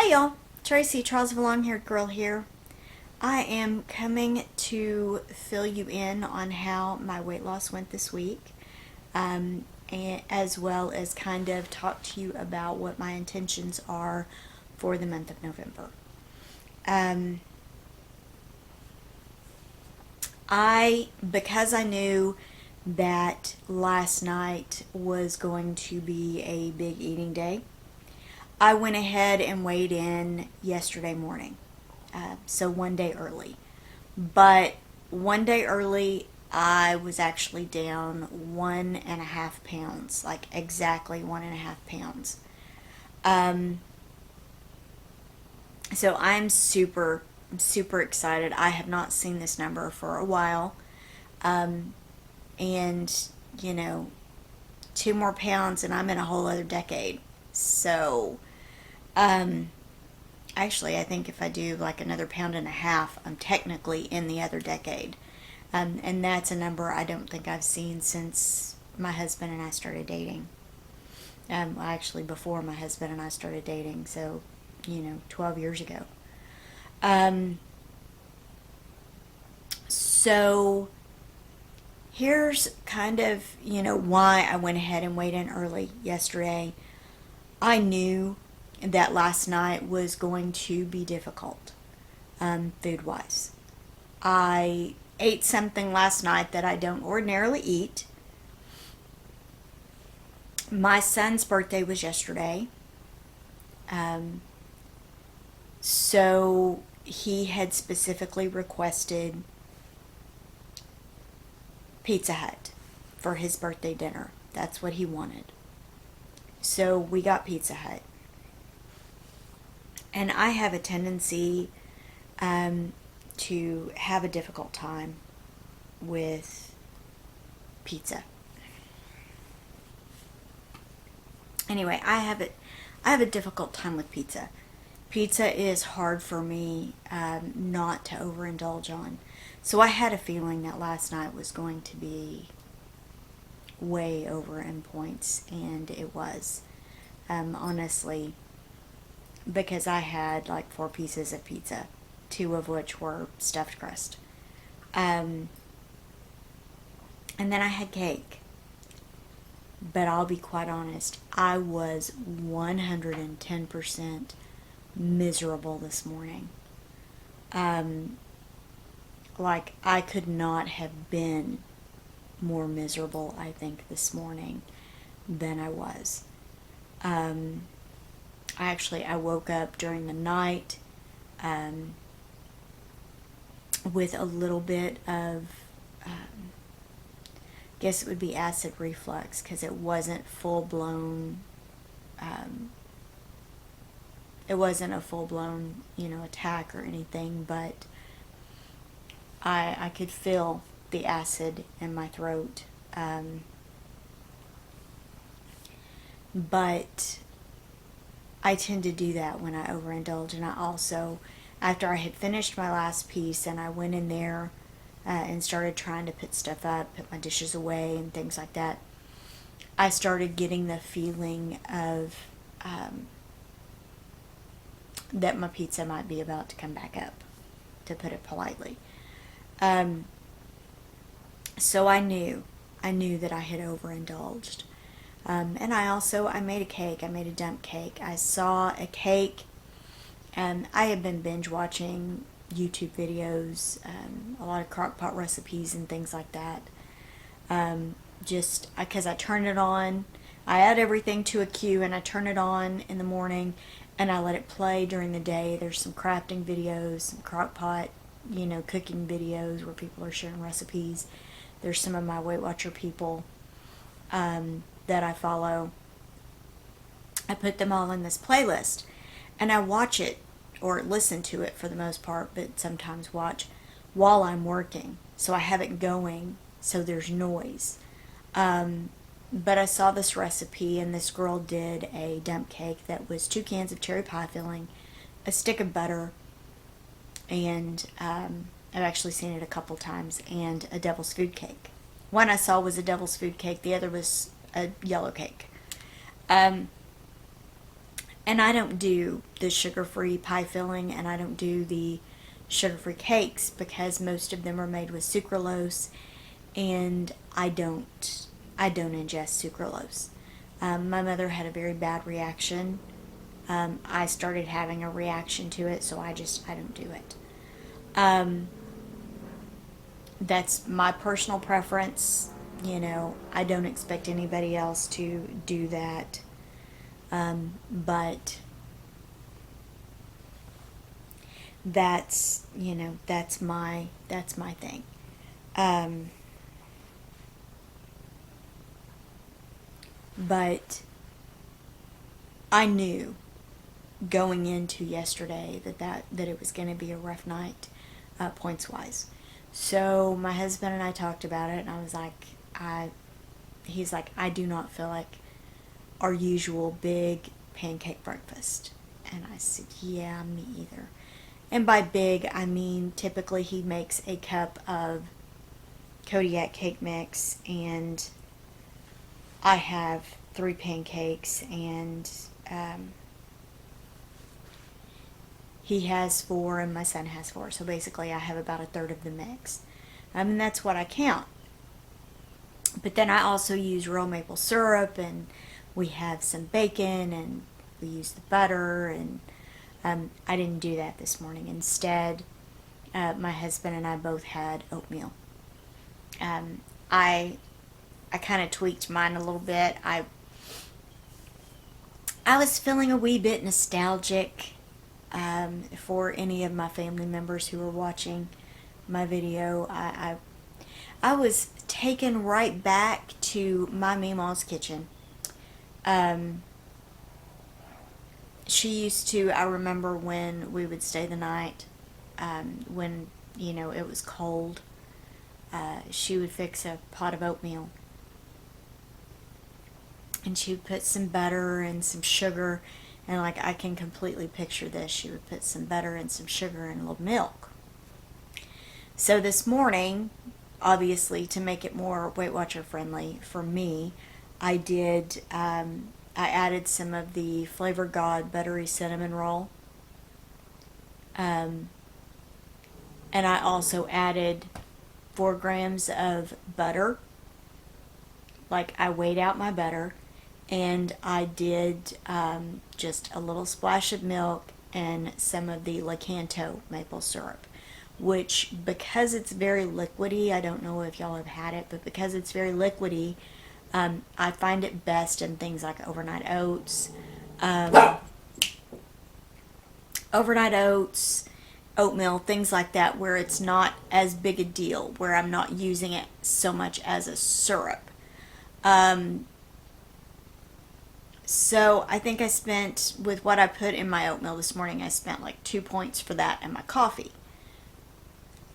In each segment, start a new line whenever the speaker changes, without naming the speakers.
Hi y'all, Tracey, Trials of a Long-Haired Girl here. I am coming to fill you in on how my weight loss went this week, and as well as kind of talk to you about what my intentions are for the month of November. Um, because I knew that last night was going to be a big eating day, I went ahead and weighed in yesterday morning. So one day early. But one day early, I was actually down 1.5 pounds, like exactly 1.5 pounds. Um, so I'm super excited. I have not seen this number for a while. Um, and, you know, 2 more pounds and I'm in a whole other decade. So, um, actually, I think if I do like another pound and a half, I'm technically in the other decade. And that's a number I don't think I've seen since my husband and I started dating. Well, actually, before my husband and I started dating, so, 12 years ago. Um, so, here's kind of, why I went ahead and weighed in early yesterday. I knew that last night was going to be difficult, food wise. I ate something last night that I don't ordinarily eat. My son's birthday was yesterday. Um, so he had specifically requested Pizza Hut for his birthday dinner. That's what he wanted. So we got Pizza Hut. And I have a tendency um, to have a difficult time with pizza. Anyway, I have a difficult time with pizza. Pizza is hard for me not to overindulge on. So I had a feeling that last night was going to be way over in points, and it was. Honestly, because I had like 4 pieces of pizza, 2 of which were stuffed crust. Um, and then I had cake. But I'll be quite honest, I was 110% miserable this morning. Um, like, I could not have been more miserable, I think, this morning than I was. Um, I woke up during the night um, with a little bit of, um, guess it would be acid reflux because it wasn't full blown. Um, it wasn't a full blown, attack or anything, but I could feel the acid in my throat. But I tend to do that when I overindulge, and I also, after I had finished my last piece and I went in there and started trying to put stuff up, put my dishes away, and things like that, I started getting the feeling of um, that my pizza might be about to come back up, to put it politely. Um, so I knew that I had overindulged. And I made a cake. I made a dump cake. I saw a cake, and I had been binge watching YouTube videos, a lot of crock pot recipes and things like that. Just because I turn it on, I add everything to a queue and I turn it on in the morning and I let it play during the day. There's some crafting videos, some crock pot, cooking videos where people are sharing recipes. There's some of my Weight Watcher people that I follow. I put them all in this playlist and I watch it or listen to it for the most part, but sometimes watch while I'm working. So I have it going so there's noise. But I saw this recipe, and this girl did a dump cake that was 2 cans of cherry pie filling, a stick of butter, and I've actually seen it a couple times, and a devil's food cake. One I saw was a devil's food cake, the other was a yellow cake. Um, And I don't do the sugar-free pie filling, and I don't do the sugar-free cakes because most of them are made with sucralose, and I don't ingest sucralose. My mother had a very bad reaction. I started having a reaction to it, so I don't do it. That's my personal preference. I don't expect anybody else to do that. But that's my thing. But I knew going into yesterday that it was going to be a rough night, points wise. So my husband and I talked about it, and I was like, he's like, I do not feel like our usual big pancake breakfast. And I said, yeah, me either. And by big, I mean typically he makes a cup of Kodiak cake mix, and I have 3 pancakes, and he has 4, and my son has 4. So basically, I have about a third of the mix. And that's what I count. But then I also use real maple syrup, and we have some bacon, and we use the butter, and I didn't do that this morning. Instead, my husband and I both had oatmeal. I kind of tweaked mine a little bit. I was feeling a wee bit nostalgic for any of my family members who were watching my video. I was taken right back to my Meemaw's kitchen. She used to, I remember when we would stay the night, when, it was cold, she would fix a pot of oatmeal. And she would put some butter and some sugar, and like I can completely picture this. She would put some butter and some sugar and a little milk. So this morning, obviously to make it more Weight Watcher friendly for me, I added some of the Flavor God buttery cinnamon roll. And I also added 4 grams of butter. Like I weighed out my butter, and I did just a little splash of milk and some of the Lakanto maple syrup, which, because it's very liquidy, I don't know if y'all have had it, but because it's very liquidy, I find it best in things like overnight oats, oatmeal, things like that, where it's not as big a deal, where I'm not using it so much as a syrup. So I think I spent, with what I put in my oatmeal this morning, I spent like 2 points for that and my coffee.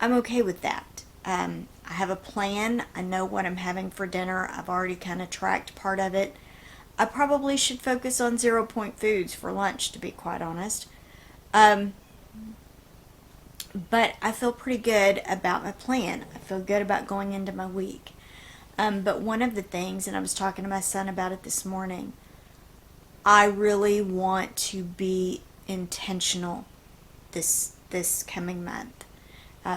I'm okay with that. I have a plan. I know what I'm having for dinner. I've already kind of tracked part of it. I probably should focus on 0-point foods for lunch, to be quite honest. But I feel pretty good about my plan. I feel good about going into my week. But one of the things, and I was talking to my son about it this morning, I really want to be intentional this coming month.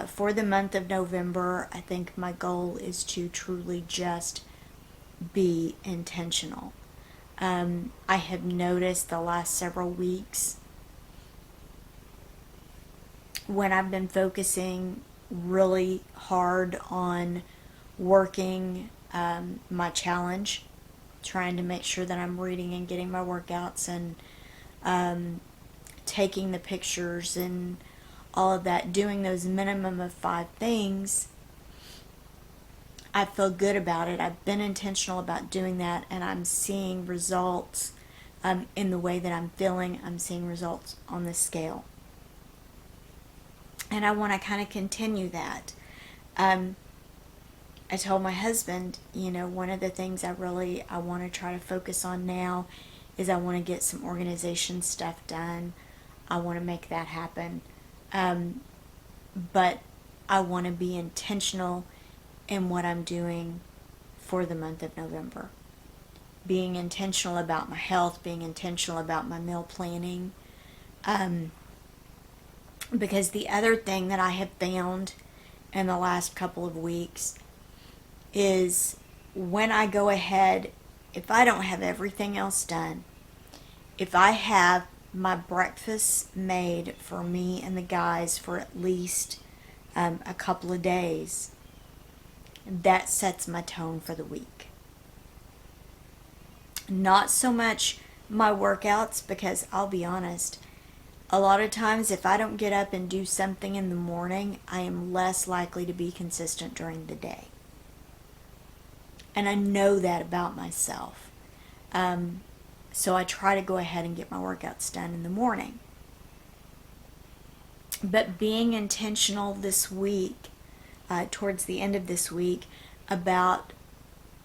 For the month of November, I think my goal is to truly just be intentional. I have noticed the last several weeks, when I've been focusing really hard on working my challenge, trying to make sure that I'm reading and getting my workouts, and taking the pictures and all of that, doing those minimum of 5 things, I feel good about it. I've been intentional about doing that, and I'm seeing results in the way that I'm feeling. I'm seeing results on the scale. And I want to kind of continue that. I told my husband, one of the things I want to try to focus on now is I want to get some organization stuff done. I want to make that happen. But I want to be intentional in what I'm doing for the month of November. being intentional about my health, being intentional about my meal planning. Because the other thing that I have found in the last couple of weeks is when I go ahead, if I don't have everything else done, if I have my breakfast made for me and the guys for at least a couple of days, that sets my tone for the week. Not so much my workouts, because I'll be honest, a lot of times if I don't get up and do something in the morning, I am less likely to be consistent during the day. And I know that about myself. So I try to go ahead and get my workouts done in the morning. But being intentional this week, towards the end of this week, about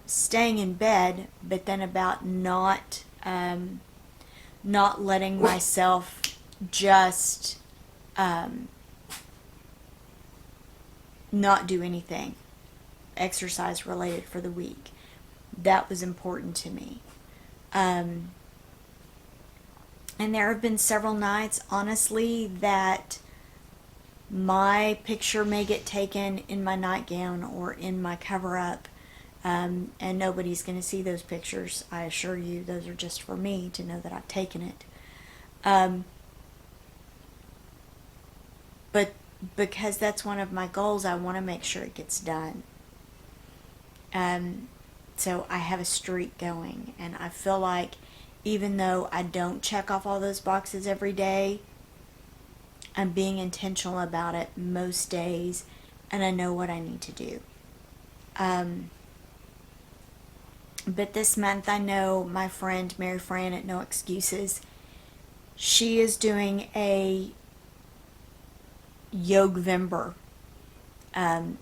staying in bed, but then about not letting myself just not do anything exercise related for the week. That was important to me. And there have been several nights, honestly, that my picture may get taken in my nightgown or in my cover-up, and nobody's going to see those pictures. I assure you, those are just for me to know that I've taken it. But because that's one of my goals, I want to make sure it gets done. So I have a streak going, and I feel like even though I don't check off all those boxes every day, I'm being intentional about it most days, and I know what I need to do. But this month, I know my friend Mary Fran at No Excuses, she is doing a Yogvember.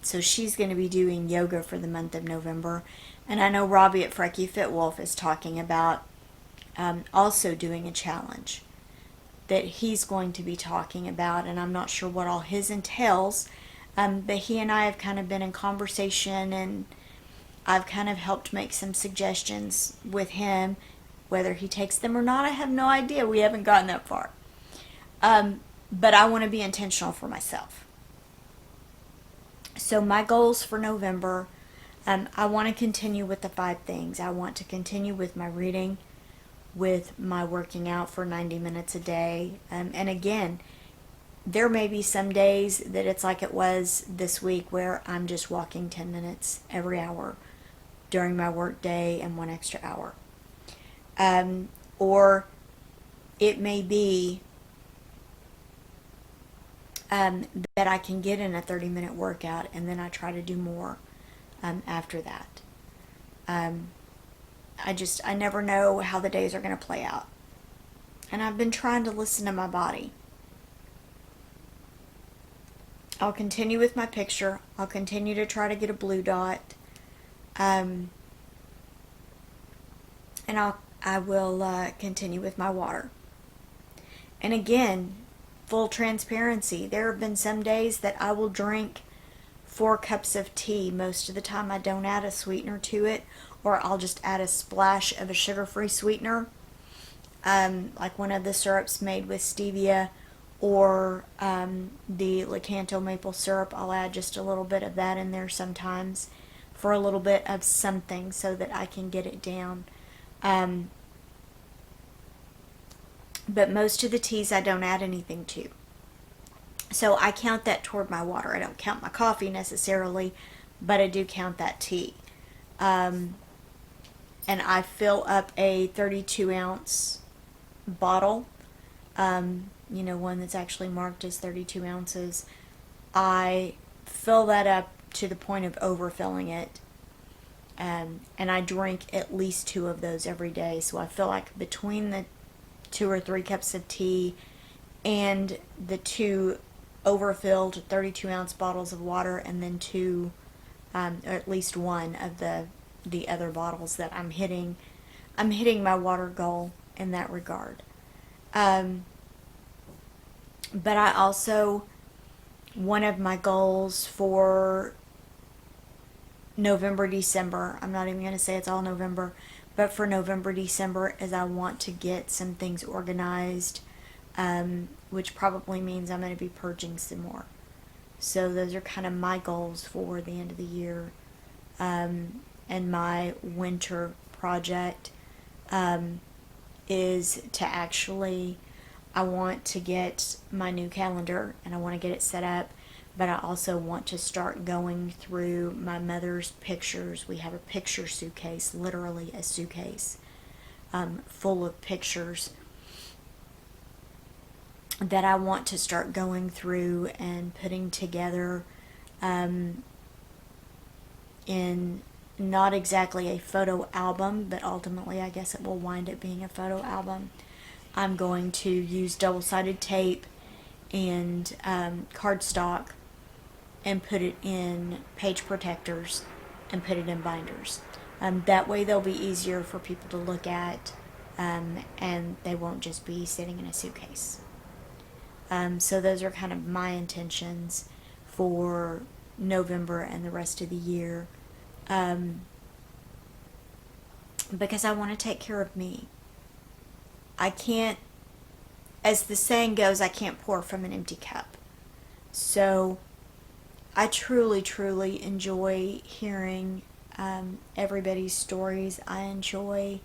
So she's going to be doing yoga for the month of November. And I know Robbie at Frecky Fit Wolf is talking about also doing a challenge that he's going to be talking about, and I'm not sure what all his entails, but he and I have kind of been in conversation, and I've kind of helped make some suggestions with him. Whether he takes them or not, I have no idea. We haven't gotten that far. But I want to be intentional for myself. So my goals for November, I want to continue with the 5 things. I want to continue with my reading, with my working out for 90 minutes a day. And again, there may be some days that it's like it was this week where I'm just walking 10 minutes every hour during my work day and 1 extra hour. Or it may be that I can get in a 30-minute workout and then I try to do more after that. I never know how the days are going to play out. And I've been trying to listen to my body. I'll continue with my picture. I'll continue to try to get a blue dot. And I will continue with my water. And again, full transparency, there have been some days that I will drink 4 cups of tea. Most of the time I don't add a sweetener to it, or I'll just add a splash of a sugar-free sweetener, like one of the syrups made with stevia, or the Lakanto maple syrup. I'll add just a little bit of that in there sometimes for a little bit of something so that I can get it down. But most of the teas I don't add anything to. So I count that toward my water. I don't count my coffee necessarily, but I do count that tea. And I fill up a 32-ounce bottle, one that's actually marked as 32 ounces. I fill that up to the point of overfilling it. And I drink at least 2 of those every day. So I feel like between the 2 or 3 cups of tea and the 2 overfilled 32-ounce bottles of water, and then 2, or at least 1 of the other bottles, that I'm hitting my water goal in that regard. But I also, one of my goals for November, December. I'm not even going to say it's all November, but for November, December, is I want to get some things organized, which probably means I'm going to be purging some more. So those are kind of my goals for the end of the year. And my winter project is to actually, I want to get my new calendar and I want to get it set up, but I also want to start going through my mother's pictures. We have a picture suitcase, literally a suitcase, full of pictures that I want to start going through and putting together in not exactly a photo album, but ultimately I guess it will wind up being a photo album. I'm going to use double-sided tape and cardstock and put it in page protectors and put it in binders. That way they'll be easier for people to look at, and they won't just be sitting in a suitcase. So those are kind of my intentions for November and the rest of the year, because I want to take care of me. I can't, as the saying goes, I can't pour from an empty cup. So I truly, truly enjoy hearing everybody's stories. I enjoy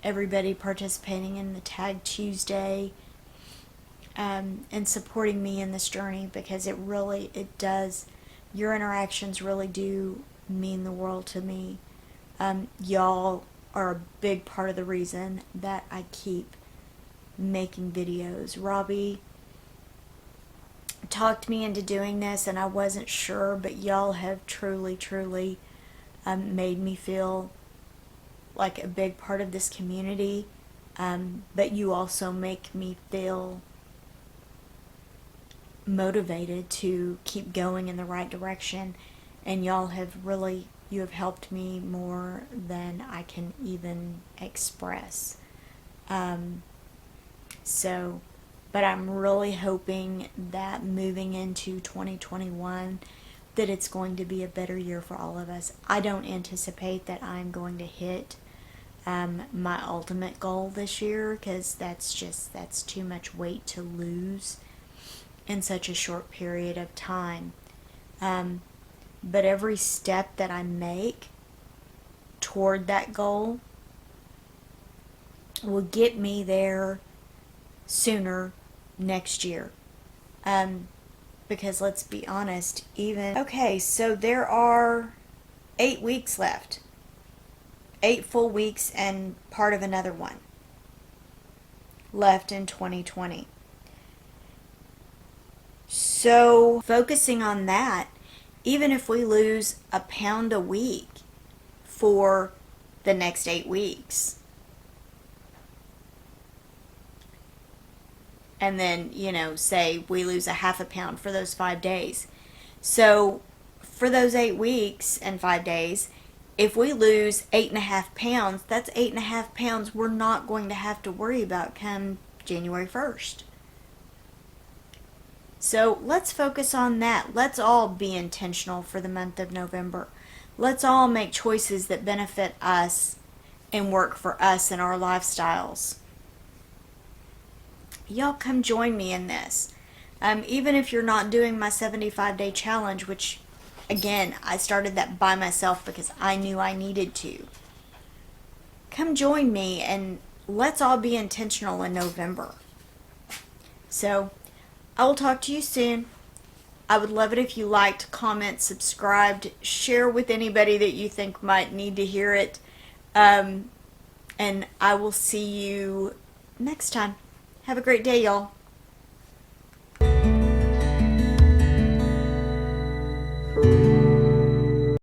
everybody participating in the Tag Tuesday and supporting me in this journey, because it does, your interactions really do mean the world to me. Y'all are a big part of the reason that I keep making videos. Robbie talked me into doing this and I wasn't sure, but y'all have truly, truly made me feel like a big part of this community, but you also make me feel motivated to keep going in the right direction, and y'all have really, you have helped me more than I can even express. But I'm really hoping that moving into 2021, that it's going to be a better year for all of us. I don't anticipate that I'm going to hit my ultimate goal this year, because that's too much weight to lose in such a short period of time. But every step that I make toward that goal will get me there sooner next year. Because let's be honest, okay, so there are 8 weeks left. 8 full weeks and part of another one left in 2020. So focusing on that, even if we lose a pound a week for the next 8 weeks, and then, say we lose a half a pound for those 5 days. So for those 8 weeks and 5 days, if we lose 8.5 pounds, that's 8.5 pounds we're not going to have to worry about come January 1st. So let's focus on that. Let's all be intentional for the month of November. Let's all make choices that benefit us and work for us and our lifestyles. Y'all come join me in this. Even if you're not doing my 75-day challenge, which, again, I started that by myself because I knew I needed to. Come join me and let's all be intentional in November. So I will talk to you soon. I would love it if you liked, comment, subscribed, share with anybody that you think might need to hear it. And I will see you next time. Have a great day, y'all.